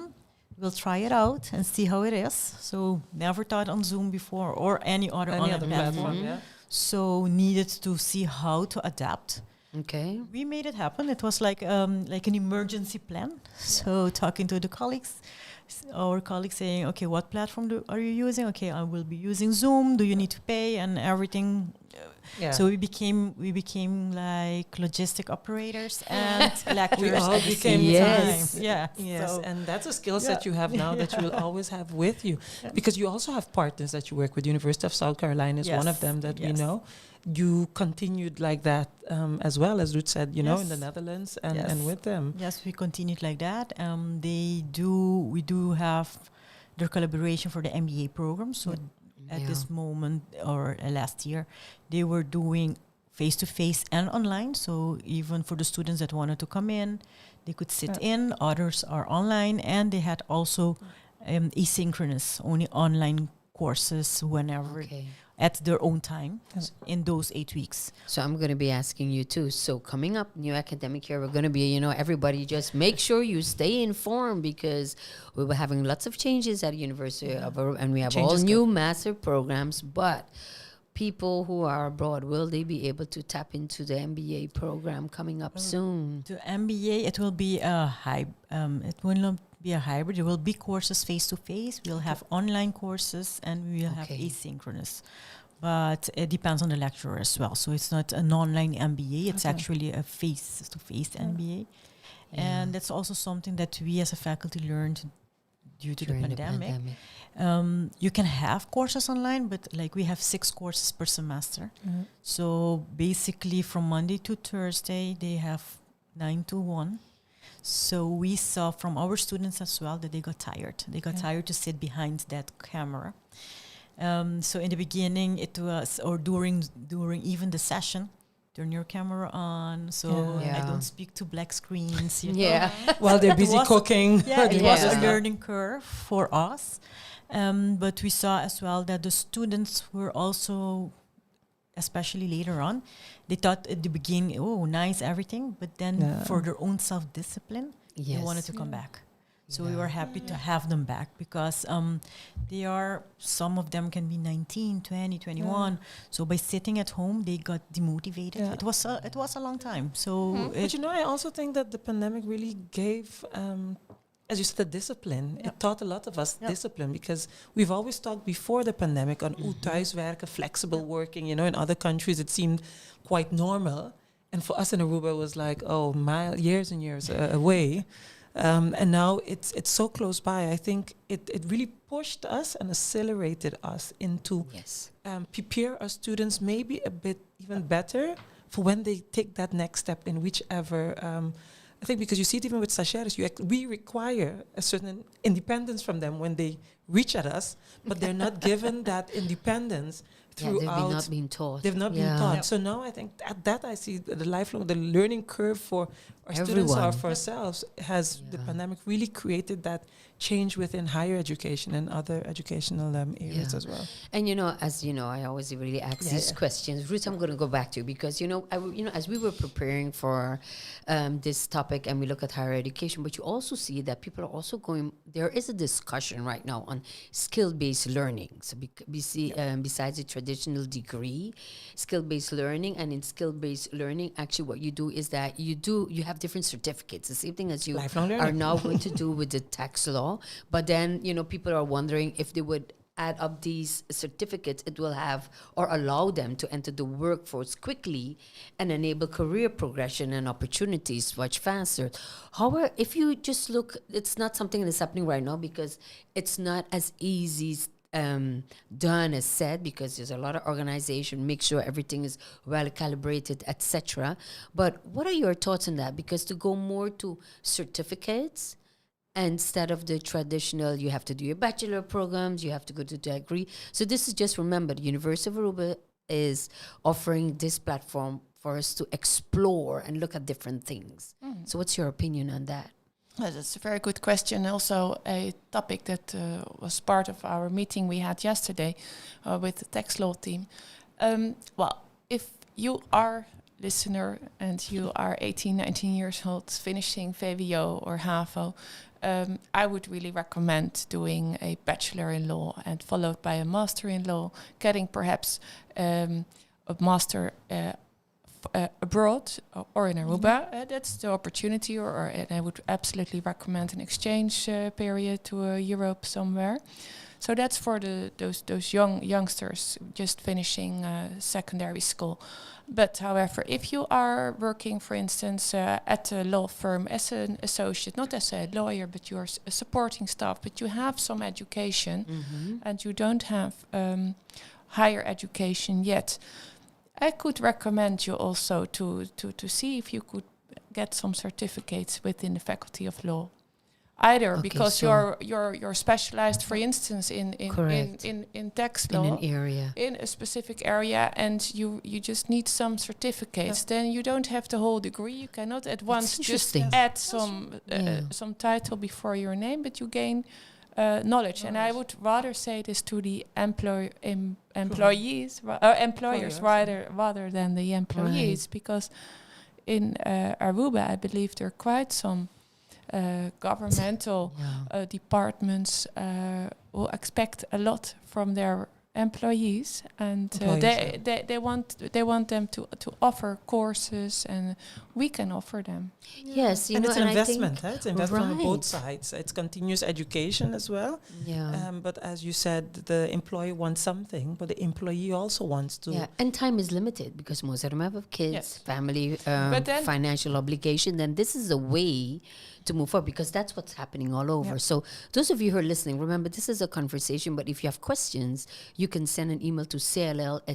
We'll try it out and see how it is. So never taught on Zoom before or any other online platform. yeah. So needed to see how to adapt. Okay. We made it happen. It was like an emergency plan. So talking to the colleagues, our colleagues saying, okay, what platform are you using? Okay, I will be using Zoom. Do you need to pay and everything? Yeah. So we became like logistic operators and lecturers. We all at the became same Yes. time. Yeah. Yes, So and that's a skill set you have now that you will always have with you. Because you also have partners that you work with. University of South Carolina is one of Yes, them that we yes. know. You continued like that as well, as Ruth said, in the Yes. Netherlands and, Yes. and with them. yes, we continued like that. We do have their collaboration for the MBA program. So at this moment or last year, they were doing face-to-face and online. So even for the students that wanted to come in, they could sit in. Others are online, and they had also asynchronous, only online courses whenever Okay. at their own time in those 8 weeks. So I'm going to be asking you too. So coming up, new academic year, we're going to be, everybody just make sure you stay informed because we were having lots of changes at University of Aruba, and we have Change all is new massive programs. But people who are abroad, will they be able to tap into the MBA program coming up soon? The MBA, it will be it will not be a hybrid. There will be courses face-to-face. We'll have online courses, and we will have asynchronous. But it depends on the lecturer as well. So it's not an online MBA. It's actually a face-to-face MBA. And that's also something that we as a faculty learned due to During the pandemic. You can have courses online, but like we have 6 courses per semester. So basically from Monday to Thursday, they have 9 to 1. So we saw from our students as well that they got tired. They got tired to sit behind that camera. So in the beginning, it was, or during even the session, turn your camera on. So I don't speak to black screens. You know. While they're busy was- cooking. It was a Yeah. learning curve for us. But we saw as well that the students were also, especially later on, they thought at the beginning, oh, nice, everything. But then for their own self-discipline, they wanted to come back. So we were happy to have them back because some of them can be 19, 20, 21. So by sitting at home, they got demotivated. Yeah. It was a long time. So But I also think that the pandemic really gave, as you said, the discipline. It taught a lot of us discipline because we've always talked before the pandemic on thuiswerken, flexible working. In other countries it seemed quite normal. And for us in Aruba, it was like, years and years away. And now it's so close by. I think it really pushed us and accelerated us into prepare our students maybe a bit even better for when they take that next step in whichever. I think because you see it even with stagiaires, we require a certain independence from them when they reach at us, but they're not given that independence throughout. they've not been taught. They've not been taught. So now I think that I see the lifelong, the learning curve for our students or for ourselves has the pandemic really created that change within higher education and other educational areas as well. And as you know, I always really ask these questions. Ruth, I'm going to go back to you because as we were preparing for this topic and we look at higher education, but you also see that people are also going. There is a discussion right now on skill-based learning. So besides the traditional degree, skill-based learning, and in skill-based learning, actually, what you do is that you have different certificates. The same thing as you are now going to do with the tax law. But then, people are wondering if they would add up these certificates, it will have or allow them to enter the workforce quickly and enable career progression and opportunities much faster. However, if you just look, it's not something that's happening right now because it's not as easy done as said, because there's a lot of organization, make sure everything is well calibrated, etc. But what are your thoughts on that? Because to go more to certificates, instead of the traditional, you have to do your bachelor programs, you have to go to degree. So this is just, remember, the University of Aruba is offering this platform for us to explore and look at different things. So what's your opinion on that? That's a very good question. Also a topic that was part of our meeting we had yesterday with the tax law team. Well, if you are listener and you are 18, 19 years old, finishing VWO or HAVO, I would really recommend doing a bachelor in law and followed by a master in law, getting perhaps a master abroad or in Aruba. That's the opportunity, and I would absolutely recommend an exchange period to Europe somewhere. So that's for those youngsters just finishing secondary school. But however, if you are working, for instance, at a law firm as an associate, not as a lawyer, but you're a supporting staff, but you have some education and you don't have higher education yet, I could recommend you also to see if you could get some certificates within the Faculty of Law. Either because you're specialized, for instance, in tax law, in an area, in a specific area, and you just need some certificates. Then you don't have the whole degree. You cannot at once just add some title before your name, but you gain knowledge. And I would rather say this to the employers rather than the employees, because in Aruba, I believe there are quite some governmental departments will expect a lot from their employees, and they want them to offer courses, and we can offer them. Yes, and it's an investment. It's investment on both sides. It's continuous education as well. But as you said, the employee wants something, but the employee also wants to. Yeah, and time is limited because most of them have kids, family, financial obligation. Then this is a way to move forward, because that's what's happening all over. So those of you who are listening, remember, this is a conversation, but if you have questions, you can send an email to cll@ua.aw,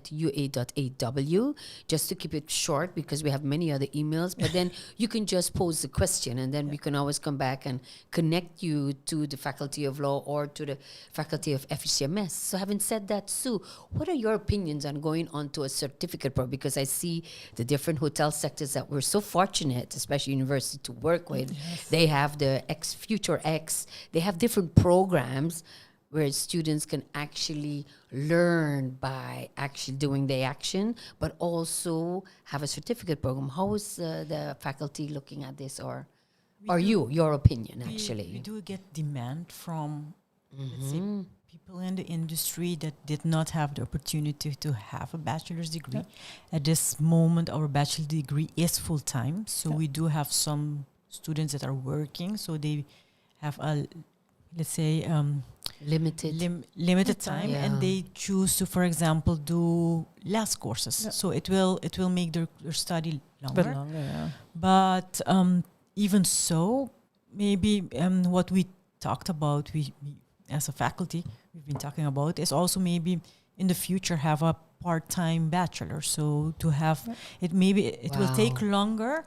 just to keep it short, because we have many other emails. But then you can just pose the question, and then we can always come back and connect you to the Faculty of Law or to the Faculty of FCMS. So having said that, Sue, what are your opinions on going on to a certificate program? Because I see the different hotel sectors that we're so fortunate, especially university, to work with. They have the Future X. They have different programs where students can actually learn by actually doing the action, but also have a certificate program. How is the faculty looking at this, or your opinion, actually? We do get demand from, let's say, people in the industry that did not have the opportunity to have a bachelor's degree. At this moment, our bachelor's degree is full-time, so we do have some students that are working, so they have a, let's say, limited time, and they choose to, for example, do less courses. So it will make their study longer. But even so, maybe what we talked about, we as a faculty, we've been talking about, is also maybe in the future have a part-time bachelor. So to have it, maybe it will take longer,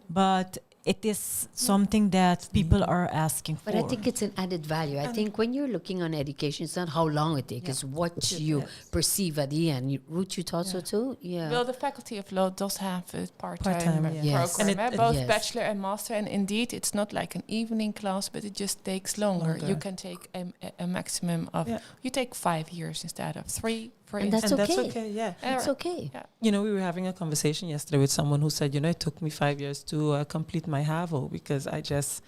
but it is something that people are asking for. But I think it's an added value. I think when you're looking on education, it's not how long it takes, it's what you perceive at the end. Ruth, you thought so too? Yeah. Well, the Faculty of Law does have a part-time, Part-time, yes. program, And both yes. bachelor and master. And indeed, it's not like an evening class, but it just takes longer. You can take a maximum of, you take 5 years instead of 3, for And that's instance. okay. That's okay, yeah. It's okay. Yeah. You know, we were having a conversation yesterday with someone who said, it took me 5 years to complete my HAVO because I just,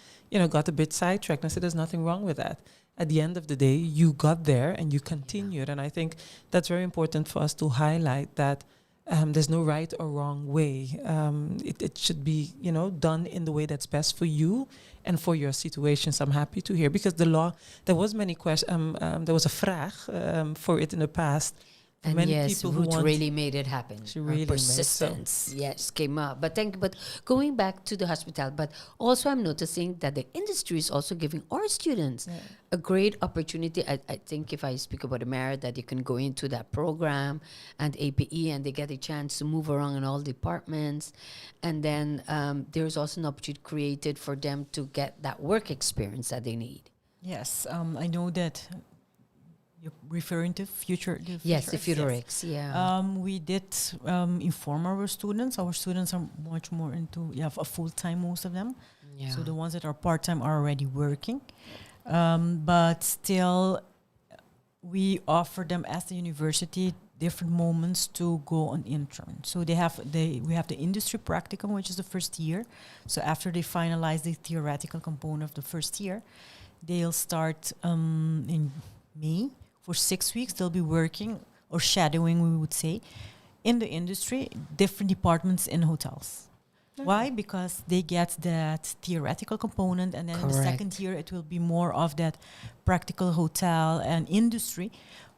got a bit sidetracked. And I said, there's nothing wrong with that. At the end of the day, you got there and you continued. And I think that's very important for us to highlight that there's no right or wrong way. It should be, done in the way that's best for you and for your situations. I'm happy to hear because the law, there was many questions, there was a vraag for it in the past. And many yes, people who Ruth want really made it happen. She Her really made it so. persistence, yes, came up. But going back to the hospital, but also I'm noticing that the industry is also giving our students a great opportunity. I think if I speak about America, that you can go into that program and APE and they get a chance to move around in all departments. And then there's also an opportunity created for them to get that work experience that they need. Yes, I know that you're referring to future. Yes, the Futurex, yeah. We did inform our students. Our students are much more into, you have a full-time, most of them. Yeah. So the ones that are part-time are already working. But still, we offer them as the university different moments to go on intern. So we have the industry practicum, which is the first year. So after they finalize the theoretical component of the first year, they'll start in May. For 6 weeks, they'll be working or shadowing, we would say, in the industry, different departments in hotels. Okay. Why? Because they get that theoretical component, and then in the second year, it will be more of that practical hotel and industry.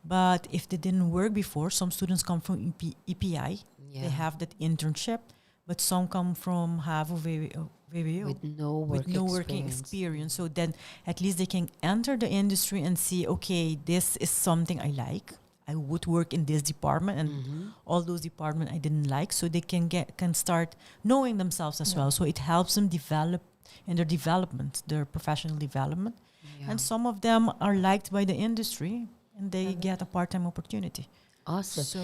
But if they didn't work before, some students come from EPI. They have that internship, but some come from VWO. With no working experience. So then at least they can enter the industry and see, okay, this is something I like. I would work in this department, and all those departments I didn't like. So they can start knowing themselves as well. So it helps them develop in their development, their professional development. Yeah. And some of them are liked by the industry and they get a part-time opportunity. Awesome. So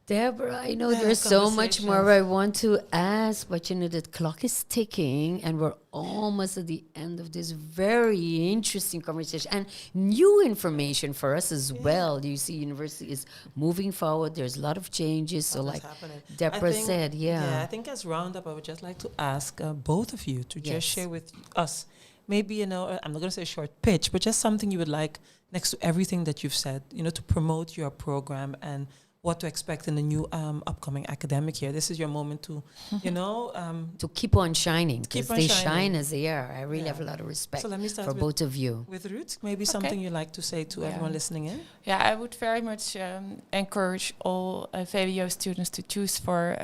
Deborah, I know there's so much more I want to ask, but the clock is ticking and we're almost at the end of this very interesting conversation and new information for us as well. You see, university is moving forward. There's a lot of changes. So like Deborah said, I think as roundup, I would just like to ask both of you to just share with us, maybe, I'm not going to say a short pitch, but just something you would like next to everything that you've said, to promote your program and what to expect in the new upcoming academic year. This is your moment to, to keep on shining. Keep on they shining. shine as they are. I really have a lot of respect so let me start for both of you. With Ruth, maybe something you'd like to say to everyone listening in? Yeah, I would very much encourage all VWO students to choose for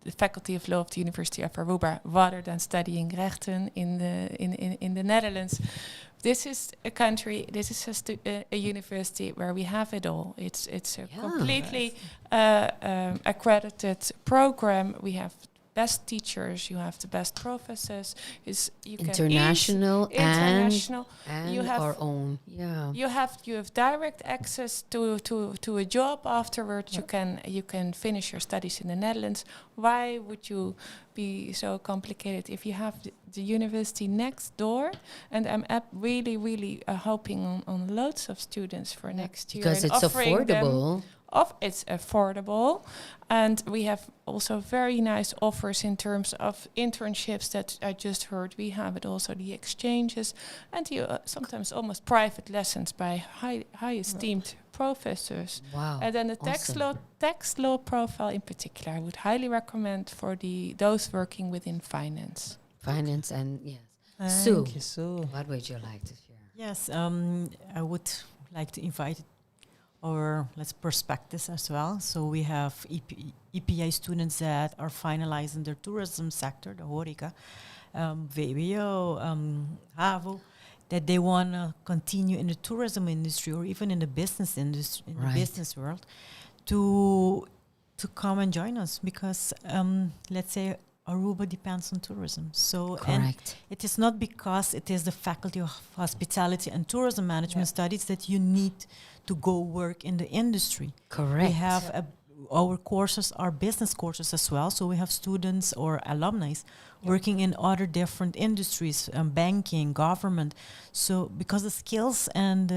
the Faculty of Law of the University of Aruba rather than studying rechten in the Netherlands. This is a country, this is a university where we have it all. It's a completely accredited program. We have best teachers, you have the best professors. International and you have our own. Yeah. You have direct access to a job afterwards. You can finish your studies in the Netherlands. Why would you be so complicated if you have the university next door? And I'm really hoping on loads of students for next year. Because it's affordable. It's affordable, and we have also very nice offers in terms of internships that I just heard. We have it also, the exchanges, and sometimes almost private lessons by high esteemed professors. Wow! And then the tax law profile in particular, I would highly recommend for those working within finance. Finance and Thank you, Sue. What would you like to share? Yes, I would like to invite. Or let's perspect this as well. So we have EPI students that are finalizing their tourism sector, the horeca, VWO, HAVO, that they want to continue in the tourism industry or even in the business industry, in the business world, to come and join us because let's say Aruba depends on tourism. So, and Correct. it is not because it is the Faculty of Hospitality and Tourism Management Studies that you need to go work in the industry. Correct. We have our courses are business courses as well. So we have students or alumni working in other different industries, banking, government. So because the skills and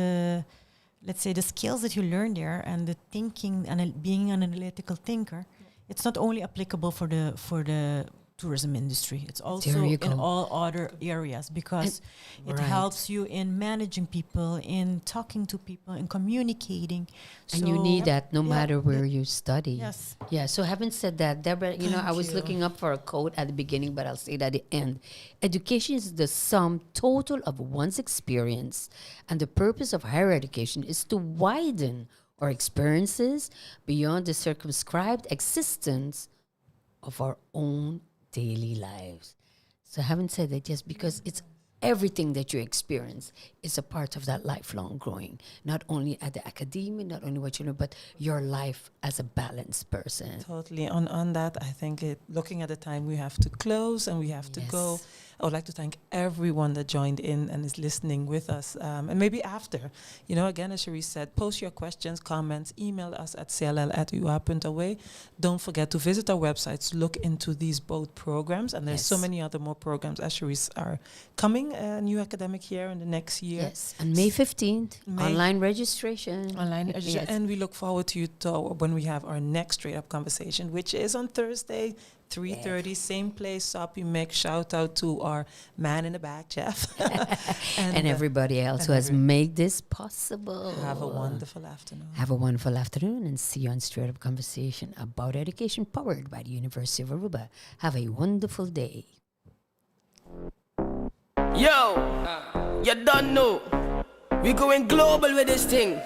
let's say the skills that you learn there and the thinking and being an analytical thinker, it's not only applicable for the tourism industry. It's also in all other areas because it helps you in managing people, in talking to people, in communicating. And you need that no matter where you study. Yes. Yeah, so having said that, Deborah, I was looking up for a quote at the beginning, but I'll say it at the end. Education is the sum total of one's experience, and the purpose of higher education is to widen our experiences beyond the circumscribed existence of our own daily lives. So having said that, just because it's everything that you experience is a part of that lifelong growing, not only at the academia, not only what you know, but your life as a balanced person. Totally. On that, I think looking at the time, we have to close and we have to go. I would like to thank everyone that joined in and is listening with us. And maybe after, again, as Cherise said, post your questions, comments, email us at cll@ua.aw. Don't forget to visit our websites, look into these both programs. And there's so many other more programs, as Cherise, are coming new academic year in the next year. Yes, and May 15th, online registration. And we look forward to you when we have our next Straight Up Conversation, which is on Thursday, 3:30, same place, Soppy Mix. Shout out to our man in the back, Jeff. and everybody else who has made this possible. Have a wonderful afternoon. Have a wonderful afternoon and see you on Straight Up Conversation about education powered by the University of Aruba. Have a wonderful day. Yo, you don't know. We going global with this thing.